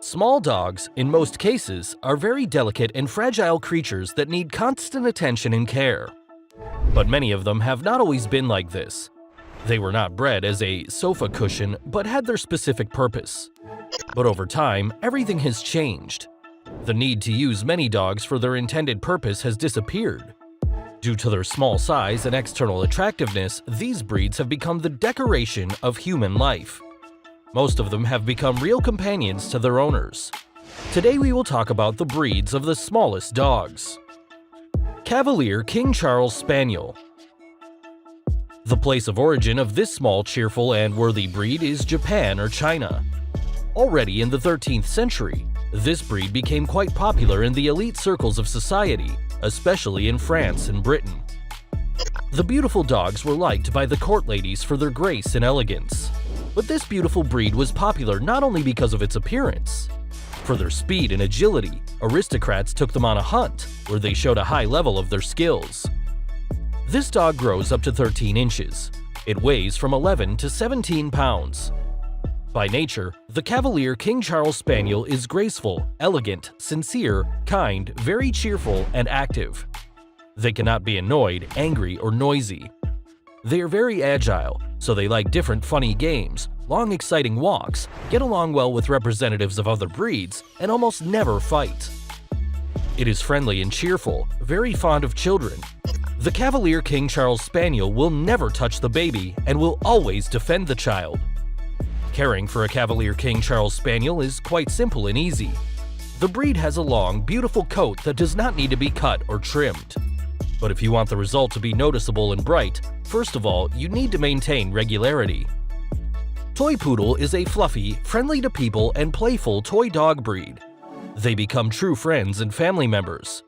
Small dogs, in most cases, are very delicate and fragile creatures that need constant attention and care. But many of them have not always been like this. They were not bred as a sofa cushion, but had their specific purpose. But over time, everything has changed. The need to use many dogs for their intended purpose has disappeared. Due to their small size and external attractiveness, these breeds have become the decoration of human life. Most of them have become real companions to their owners. Today we will talk about the breeds of the smallest dogs. Cavalier King Charles Spaniel. The place of origin of this small, cheerful, and worthy breed is Japan or China. Already in the 13th century, this breed became quite popular in the elite circles of society, especially in France and Britain. The beautiful dogs were liked by the court ladies for their grace and elegance. But this beautiful breed was popular not only because of its appearance. For their speed and agility, aristocrats took them on a hunt, where they showed a high level of their skills. This dog grows up to 13 inches. It weighs from 11 to 17 pounds. By nature, the Cavalier King Charles Spaniel is graceful, elegant, sincere, kind, very cheerful, and active. They cannot be annoyed, angry, or noisy. They are very agile, so they like different funny games, long exciting walks, get along well with representatives of other breeds, and almost never fight. It is friendly and cheerful, very fond of children. The Cavalier King Charles Spaniel will never touch the baby and will always defend the child. Caring for a Cavalier King Charles Spaniel is quite simple and easy. The breed has a long, beautiful coat that does not need to be cut or trimmed. But if you want the result to be noticeable and bright, first of all, you need to maintain regularity. Toy Poodle is a fluffy, friendly to people, and playful toy dog breed. They become true friends and family members.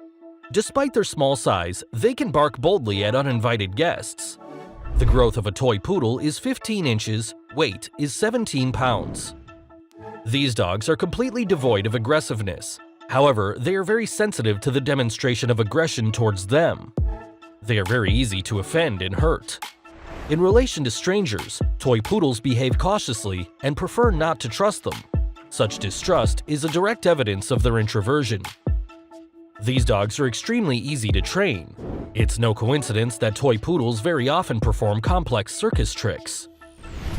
Despite their small size, they can bark boldly at uninvited guests. The growth of a toy poodle is 15 inches, weight is 17 pounds. These dogs are completely devoid of aggressiveness. However, they are very sensitive to the demonstration of aggression towards them. They are very easy to offend and hurt. In relation to strangers, toy poodles behave cautiously and prefer not to trust them. Such distrust is a direct evidence of their introversion. These dogs are extremely easy to train. It's no coincidence that toy poodles very often perform complex circus tricks.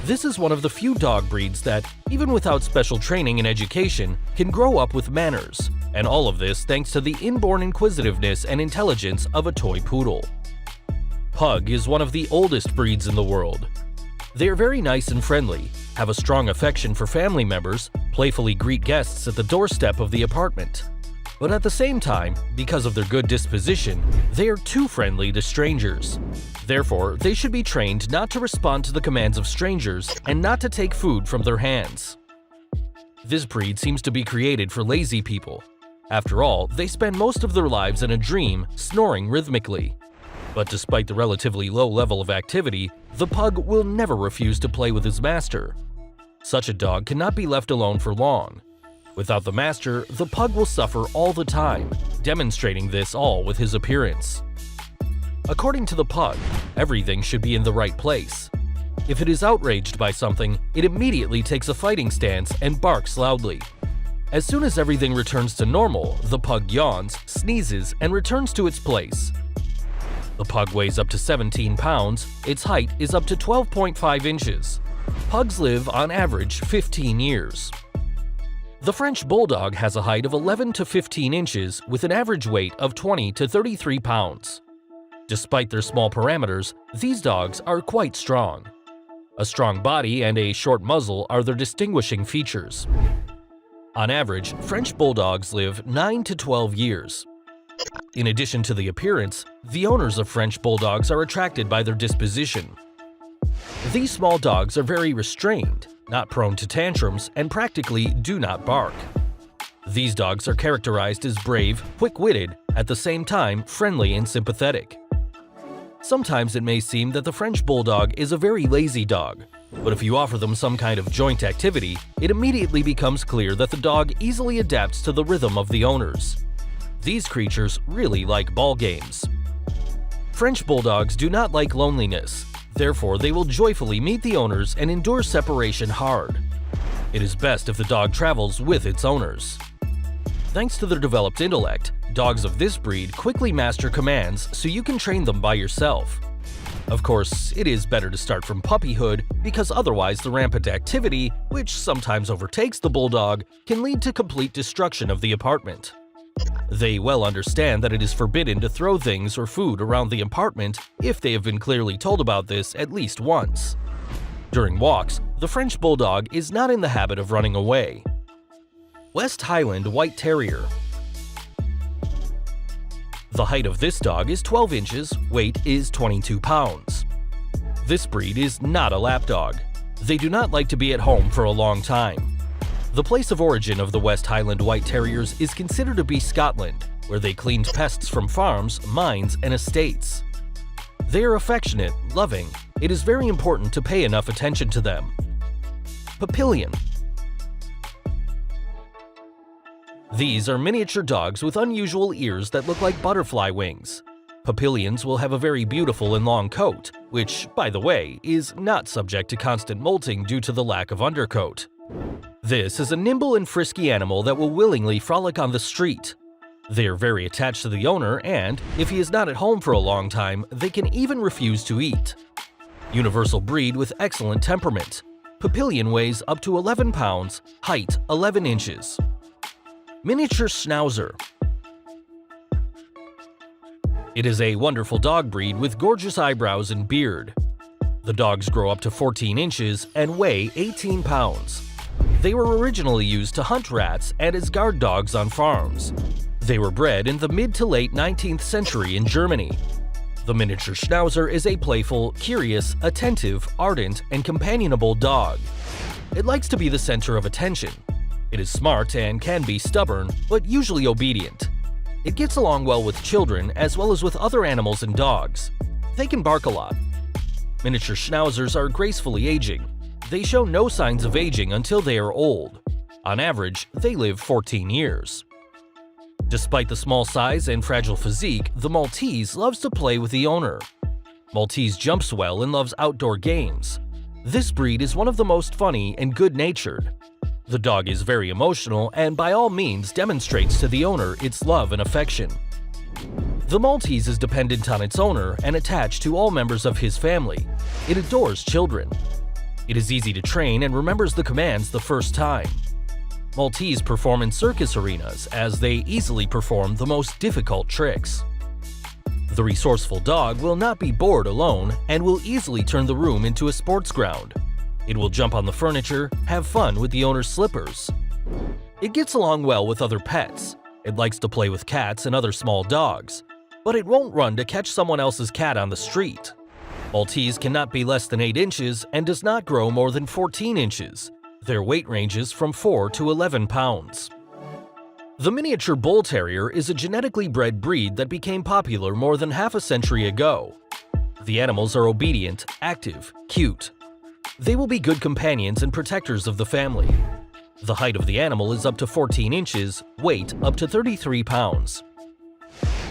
This is one of the few dog breeds that, even without special training and education, can grow up with manners, and all of this thanks to the inborn inquisitiveness and intelligence of a toy poodle. Pug is one of the oldest breeds in the world. They are very nice and friendly, have a strong affection for family members, playfully greet guests at the doorstep of the apartment. But at the same time, because of their good disposition, they are too friendly to strangers. Therefore, they should be trained not to respond to the commands of strangers and not to take food from their hands. This breed seems to be created for lazy people. After all, they spend most of their lives in a dream, snoring rhythmically. But despite the relatively low level of activity, the pug will never refuse to play with his master. Such a dog cannot be left alone for long. Without the master, the pug will suffer all the time, demonstrating this all with his appearance. According to the pug, everything should be in the right place. If it is outraged by something, it immediately takes a fighting stance and barks loudly. As soon as everything returns to normal, the pug yawns, sneezes, and returns to its place. The pug weighs up to 17 pounds, its height is up to 12.5 inches. Pugs live, on average, 15 years. The French Bulldog has a height of 11 to 15 inches with an average weight of 20 to 33 pounds. Despite their small parameters, these dogs are quite strong. A strong body and a short muzzle are their distinguishing features. On average, French Bulldogs live 9 to 12 years. In addition to the appearance, the owners of French Bulldogs are attracted by their disposition. These small dogs are very restrained, not prone to tantrums, and practically do not bark. These dogs are characterized as brave, quick-witted, at the same time friendly and sympathetic. Sometimes it may seem that the French Bulldog is a very lazy dog, but if you offer them some kind of joint activity, it immediately becomes clear that the dog easily adapts to the rhythm of the owners. These creatures really like ball games. French Bulldogs do not like loneliness, therefore they will joyfully meet the owners and endure separation hard. It is best if the dog travels with its owners. Thanks to their developed intellect, dogs of this breed quickly master commands so you can train them by yourself. Of course, it is better to start from puppyhood because otherwise the rampant activity, which sometimes overtakes the bulldog, can lead to complete destruction of the apartment. They well understand that it is forbidden to throw things or food around the apartment if they have been clearly told about this at least once. During walks, the French Bulldog is not in the habit of running away. West Highland White Terrier. The height of this dog is 12 inches, weight is 22 pounds. This breed is not a lapdog. They do not like to be at home for a long time. The place of origin of the West Highland White Terriers is considered to be Scotland, where they cleaned pests from farms, mines, and estates. They are affectionate, loving. It is very important to pay enough attention to them. Papillion. These are miniature dogs with unusual ears that look like butterfly wings. Papillions will have a very beautiful and long coat, which, by the way, is not subject to constant molting due to the lack of undercoat. This is a nimble and frisky animal that will willingly frolic on the street. They are very attached to the owner and, if he is not at home for a long time, they can even refuse to eat. Universal breed with excellent temperament. Papillion weighs up to 11 pounds, height 11 inches. Miniature Schnauzer. It is a wonderful dog breed with gorgeous eyebrows and beard. The dogs grow up to 14 inches and weigh 18 pounds. They were originally used to hunt rats and as guard dogs on farms. They were bred in the mid to late 19th century in Germany. The miniature Schnauzer is a playful, curious, attentive, ardent, and companionable dog. It likes to be the center of attention. It is smart and can be stubborn, but usually obedient. It gets along well with children as well as with other animals and dogs. They can bark a lot. Miniature Schnauzers are gracefully aging. They show no signs of aging until they are old. On average, they live 14 years. Despite the small size and fragile physique, the Maltese loves to play with the owner. Maltese jumps well and loves outdoor games. This breed is one of the most funny and good-natured. The dog is very emotional and by all means demonstrates to the owner its love and affection. The Maltese is dependent on its owner and attached to all members of his family. It adores children. It is easy to train and remembers the commands the first time. Maltese perform in circus arenas as they easily perform the most difficult tricks. The resourceful dog will not be bored alone and will easily turn the room into a sports ground. It will jump on the furniture, have fun with the owner's slippers. It gets along well with other pets. It likes to play with cats and other small dogs. But it won't run to catch someone else's cat on the street. Maltese cannot be less than 8 inches and does not grow more than 14 inches. Their weight ranges from 4 to 11 pounds. The miniature bull terrier is a genetically bred breed that became popular more than half a century ago. The animals are obedient, active, cute. They will be good companions and protectors of the family. The height of the animal is up to 14 inches, weight up to 33 pounds.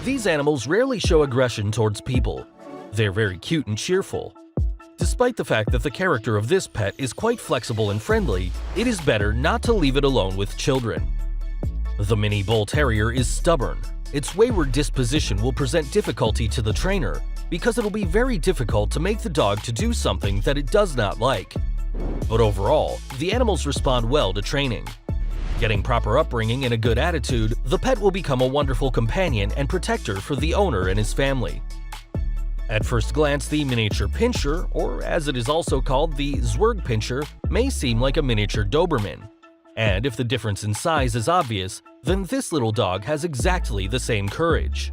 These animals rarely show aggression towards people. They're very cute and cheerful. Despite the fact that the character of this pet is quite flexible and friendly, it is better not to leave it alone with children. The mini bull terrier is stubborn. Its wayward disposition will present difficulty to the trainer because it will be very difficult to make the dog to do something that it does not like. But overall, the animals respond well to training. Getting proper upbringing and a good attitude, the pet will become a wonderful companion and protector for the owner and his family. At first glance, the miniature pinscher, or as it is also called, the Zwerg pinscher, may seem like a miniature Doberman. And if the difference in size is obvious, then this little dog has exactly the same courage.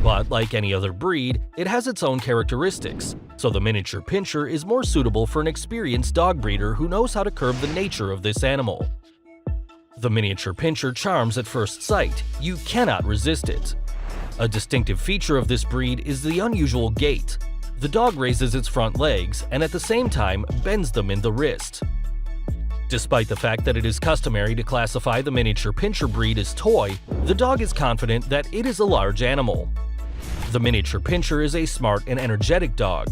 But like any other breed, it has its own characteristics, so the miniature pinscher is more suitable for an experienced dog breeder who knows how to curb the nature of this animal. The miniature pinscher charms at first sight. You cannot resist it. A distinctive feature of this breed is the unusual gait. The dog raises its front legs and at the same time bends them in the wrist. Despite the fact that it is customary to classify the miniature pinscher breed as toy, the dog is confident that it is a large animal. The miniature pinscher is a smart and energetic dog.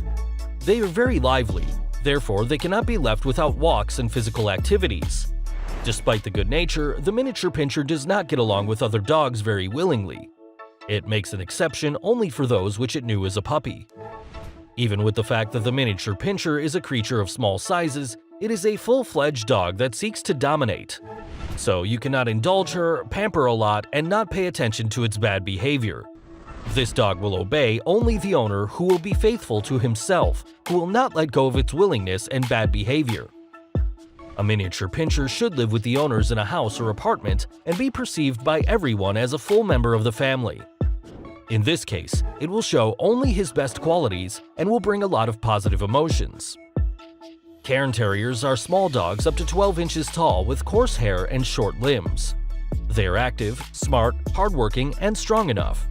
They are very lively, therefore they cannot be left without walks and physical activities. Despite the good nature, the miniature pinscher does not get along with other dogs very willingly. It makes an exception only for those which it knew as a puppy. Even with the fact that the miniature pinscher is a creature of small sizes, it is a full-fledged dog that seeks to dominate. So you cannot indulge her, pamper a lot, and not pay attention to its bad behavior. This dog will obey only the owner who will be faithful to himself, who will not let go of its willingness and bad behavior. A miniature pinscher should live with the owners in a house or apartment and be perceived by everyone as a full member of the family. In this case, it will show only his best qualities and will bring a lot of positive emotions. Cairn Terriers are small dogs up to 12 inches tall with coarse hair and short limbs. They are active, smart, hardworking, and strong enough.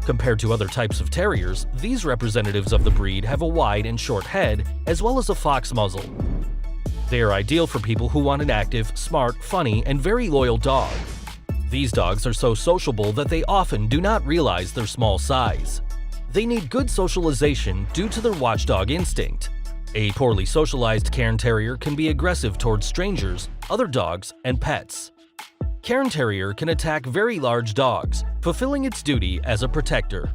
Compared to other types of terriers, these representatives of the breed have a wide and short head as well as a fox muzzle. They are ideal for people who want an active, smart, funny, and very loyal dog. These dogs are so sociable that they often do not realize their small size. They need good socialization due to their watchdog instinct. A poorly socialized Cairn Terrier can be aggressive towards strangers, other dogs, and pets. Cairn Terrier can attack very large dogs, fulfilling its duty as a protector.